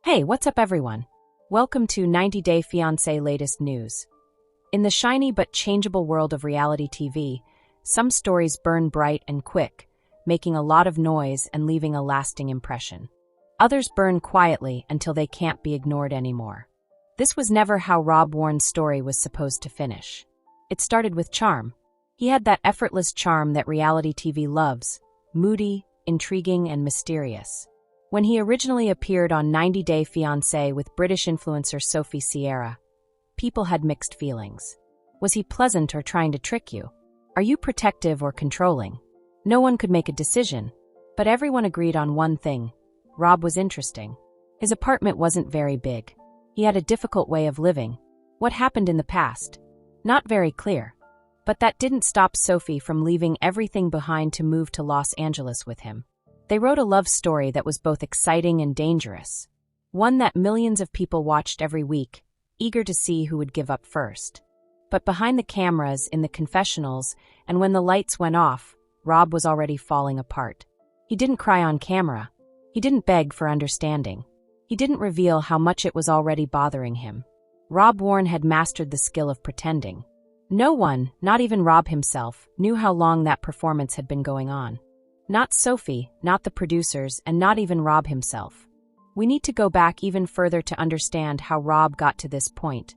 Hey, what's up everyone? Welcome to 90 Day Fiancé latest news. In the shiny but changeable world of reality TV, some stories burn bright and quick, making a lot of noise and leaving a lasting impression. Others burn quietly until they can't be ignored anymore. This was never how Rob Warne's story was supposed to finish. It started with charm. He had that effortless charm that reality TV loves, moody, intriguing, and mysterious. When he originally appeared on 90 Day Fiancé with British influencer Sophie Sierra, people had mixed feelings. Was he pleasant or trying to trick you? Are you protective or controlling? No one could make a decision, but everyone agreed on one thing: Rob was interesting. His apartment wasn't very big. He had a difficult way of living. What happened in the past? Not very clear. But that didn't stop Sophie from leaving everything behind to move to Los Angeles with him. They wrote a love story that was both exciting and dangerous. One that millions of people watched every week, eager to see who would give up first. But behind the cameras, in the confessionals, and when the lights went off, Rob was already falling apart. He didn't cry on camera. He didn't beg for understanding. He didn't reveal how much it was already bothering him. Rob Warne had mastered the skill of pretending. No one, not even Rob himself, knew how long that performance had been going on. Not Sophie, not the producers, and not even Rob himself. We need to go back even further to understand how Rob got to this point,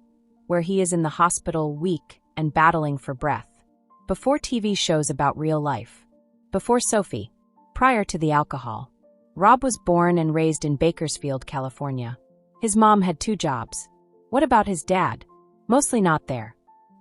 where he is in the hospital weak and battling for breath. Before TV shows about real life. Before Sophie. Prior to the alcohol. Rob was born and raised in Bakersfield, California. His mom had 2 jobs. What about his dad? Mostly not there.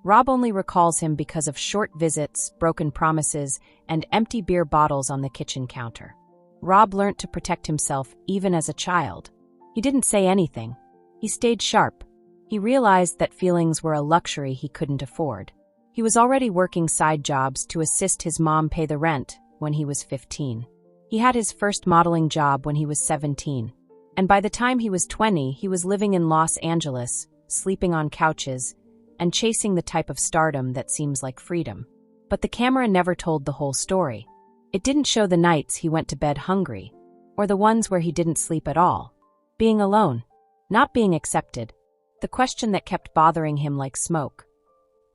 Rob only recalls him because of short visits, broken promises, and empty beer bottles on the kitchen counter. Rob learned to protect himself even as a child. He didn't say anything. He stayed sharp. He realized that feelings were a luxury he couldn't afford. He was already working side jobs to assist his mom pay the rent when he was 15. He had his first modeling job when he was 17. And by the time he was 20, he was living in Los Angeles, sleeping on couches, and chasing the type of stardom that seems like freedom. But the camera never told the whole story. It didn't show the nights he went to bed hungry, or the ones where he didn't sleep at all. Being alone. Not being accepted. The question that kept bothering him like smoke.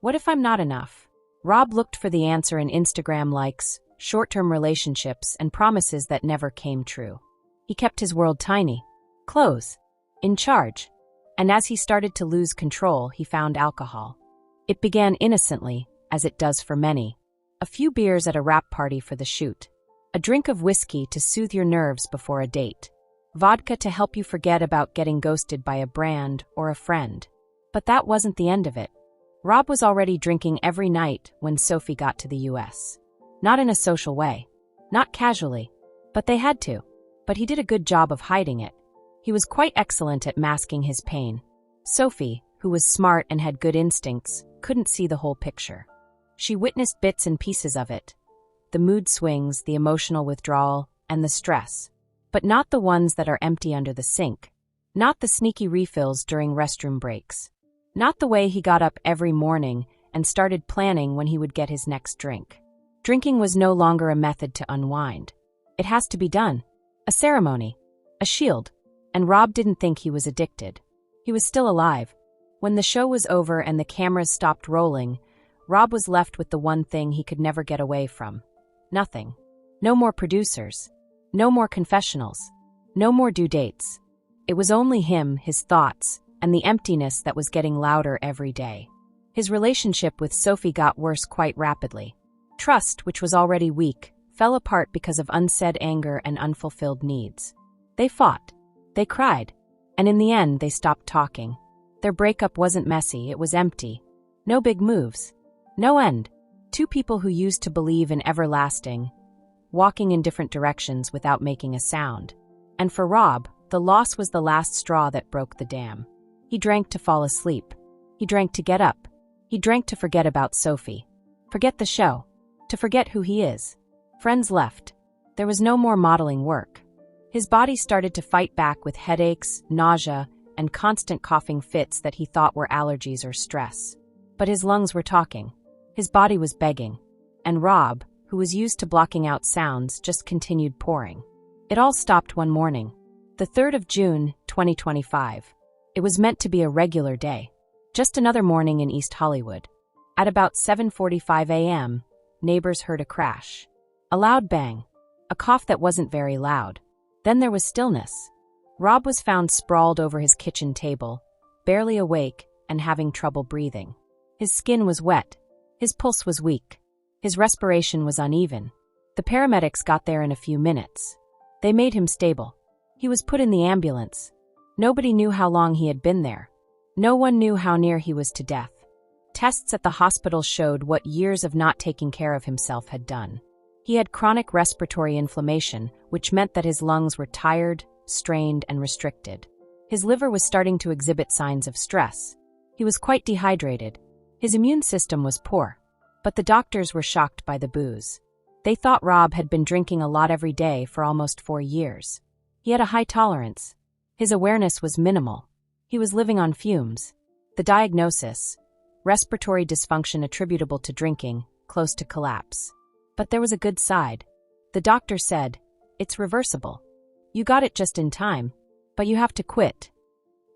What if I'm not enough? Rob looked for the answer in Instagram likes, short-term relationships, and promises that never came true. He kept his world tiny. Close. In charge. And as he started to lose control, he found alcohol. It began innocently, as it does for many. A few beers at a wrap party for the shoot. A drink of whiskey to soothe your nerves before a date. Vodka to help you forget about getting ghosted by a brand or a friend. But that wasn't the end of it. Rob was already drinking every night when Sophie got to the US. Not in a social way. Not casually. But they had to. But he did a good job of hiding it. He was quite excellent at masking his pain. Sophie, who was smart and had good instincts, couldn't see the whole picture. She witnessed bits and pieces of it. The mood swings, the emotional withdrawal, and the stress. But not the ones that are empty under the sink. Not the sneaky refills during restroom breaks. Not the way he got up every morning and started planning when he would get his next drink. Drinking was no longer a method to unwind. It has to be done. A ceremony. A shield. And Rob didn't think he was addicted. He was still alive. When the show was over and the cameras stopped rolling, Rob was left with the one thing he could never get away from. Nothing. No more producers. No more confessionals. No more due dates. It was only him, his thoughts, and the emptiness that was getting louder every day. His relationship with Sophie got worse quite rapidly. Trust, which was already weak, fell apart because of unsaid anger and unfulfilled needs. They fought. They cried. And in the end, they stopped talking. Their breakup wasn't messy, it was empty. No big moves. No end. 2 people who used to believe in everlasting, walking in different directions without making a sound. And for Rob, the loss was the last straw that broke the dam. He drank to fall asleep. He drank to get up. He drank to forget about Sophie. Forget the show. To forget who he is. Friends left. There was no more modeling work. His body started to fight back with headaches, nausea, and constant coughing fits that he thought were allergies or stress. But his lungs were talking. His body was begging. And Rob, who was used to blocking out sounds, just continued pouring. It all stopped one morning. The 3rd of June, 2025. It was meant to be a regular day. Just another morning in East Hollywood. At about 7:45 a.m., neighbors heard a crash. A loud bang. A cough that wasn't very loud. Then there was stillness. Rob was found sprawled over his kitchen table, barely awake and having trouble breathing. His skin was wet. His pulse was weak. His respiration was uneven. The paramedics got there in a few minutes. They made him stable. He was put in the ambulance. Nobody knew how long he had been there. No one knew how near he was to death. Tests at the hospital showed what years of not taking care of himself had done. He had chronic respiratory inflammation, which meant that his lungs were tired, strained, and restricted. His liver was starting to exhibit signs of stress. He was quite dehydrated. His immune system was poor. But the doctors were shocked by the booze. They thought Rob had been drinking a lot every day for almost 4 years. He had a high tolerance. His awareness was minimal. He was living on fumes. The diagnosis: respiratory dysfunction attributable to drinking, close to collapse. But there was a good side. The doctor said, "It's reversible. You got it just in time, but you have to quit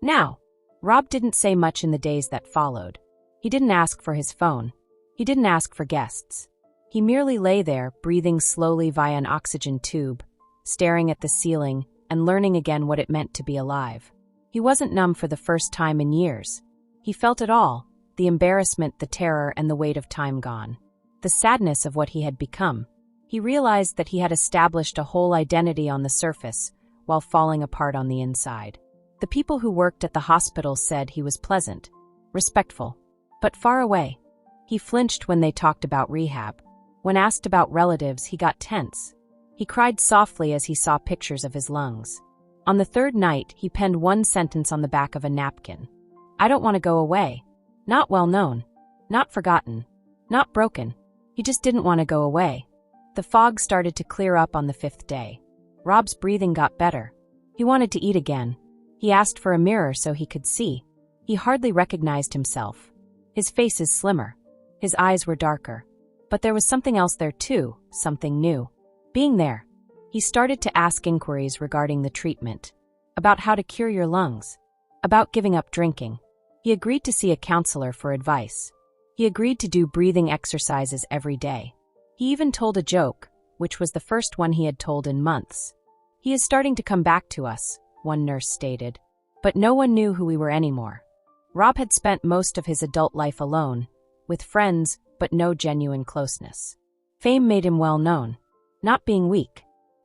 now." Rob didn't say much in the days that followed. He didn't ask for his phone. He didn't ask for guests. He merely lay there, breathing slowly via an oxygen tube, staring at the ceiling and learning again what it meant to be alive. He wasn't numb for the first time in years. He felt it all: the embarrassment, the terror, and the weight of time gone. The sadness of what he had become. He realized that he had established a whole identity on the surface while falling apart on the inside. The people who worked at the hospital said he was pleasant, respectful, but far away. He flinched when they talked about rehab. When asked about relatives, he got tense. He cried softly as he saw pictures of his lungs. On the third night, he penned one sentence on the back of a napkin. "I don't want to go away. Not well known. Not forgotten. Not broken. He just didn't want to go away." The fog started to clear up on the 5th day. Rob's breathing got better. He wanted to eat again. He asked for a mirror so he could see. He hardly recognized himself. His face is slimmer. His eyes were darker. But there was something else there too, something new. Being there, he started to ask inquiries regarding the treatment, about how to cure your lungs, about giving up drinking. He agreed to see a counselor for advice. He agreed to do breathing exercises every day. He even told a joke, which was the first one he had told in months. "He is starting to come back to us," one nurse stated. But no one knew who we were anymore. Rob had spent most of his adult life alone, with friends, but no genuine closeness. Fame made him well known, not being weak.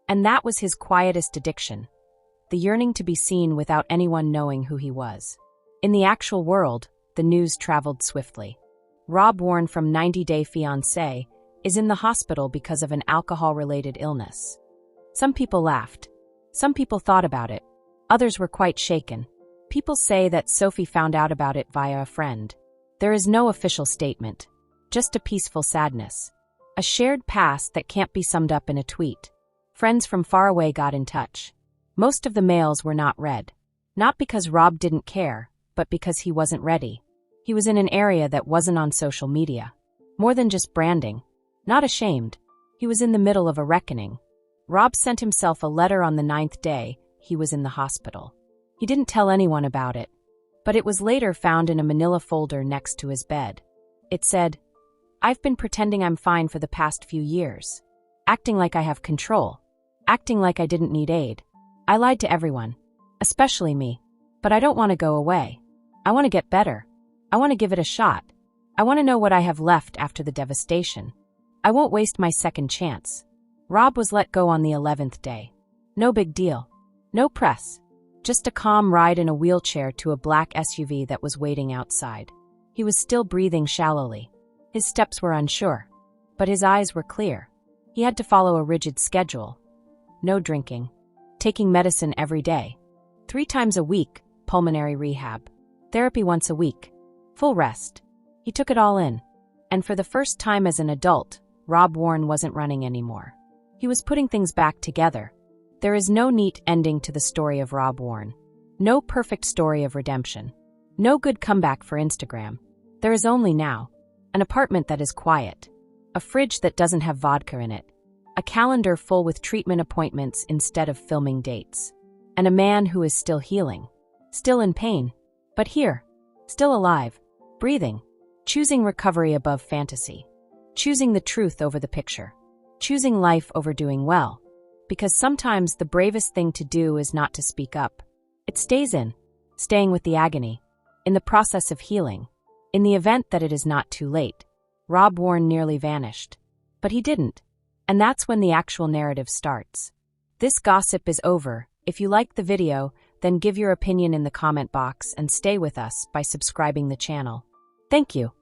And that was his quietest addiction, the yearning to be seen without anyone knowing who he was. In the actual world, the news traveled swiftly. Rob Warne from 90 Day Fiancé is in the hospital because of an alcohol-related illness. Some people laughed. Some people thought about it. Others were quite shaken. People say that Sophie found out about it via a friend. There is no official statement, just a peaceful sadness. A shared past that can't be summed up in a tweet. Friends from far away got in touch. Most of the mails were not read. Not because Rob didn't care, but because he wasn't ready. He was in an area that wasn't on social media. More than just branding. Not ashamed. He was in the middle of a reckoning. Rob sent himself a letter on the 9th day he was in the hospital. He didn't tell anyone about it, but it was later found in a manila folder next to his bed. It said, "I've been pretending I'm fine for the past few years. Acting like I have control. Acting like I didn't need aid. I lied to everyone, especially me. But I don't want to go away. I want to get better. I want to give it a shot. I want to know what I have left after the devastation. I won't waste my second chance." Rob was let go on the 11th day. No big deal. No press. Just a calm ride in a wheelchair to a black SUV that was waiting outside. He was still breathing shallowly. His steps were unsure, but his eyes were clear. He had to follow a rigid schedule. No drinking. Taking medicine every day. 3 times a week, pulmonary rehab. Therapy once a week. Full rest. He took it all in. And for the first time as an adult, Rob Warne wasn't running anymore. He was putting things back together. There is no neat ending to the story of Rob Warne. No perfect story of redemption. No good comeback for Instagram. There is only now. An apartment that is quiet. A fridge that doesn't have vodka in it. A calendar full with treatment appointments instead of filming dates. and a man who is still healing, still in pain, but here, still alive, breathing, choosing recovery above fantasy, choosing the truth over the picture, choosing life over doing well, because sometimes the bravest thing to do is not to speak up. It stays in, staying with the agony, in the process of healing, in the event that it is not too late. Rob Warne nearly vanished, but he didn't, and that's when the actual narrative starts. This gossip is over. If you liked the video, then give your opinion in the comment box and stay with us by subscribing the channel. Thank you.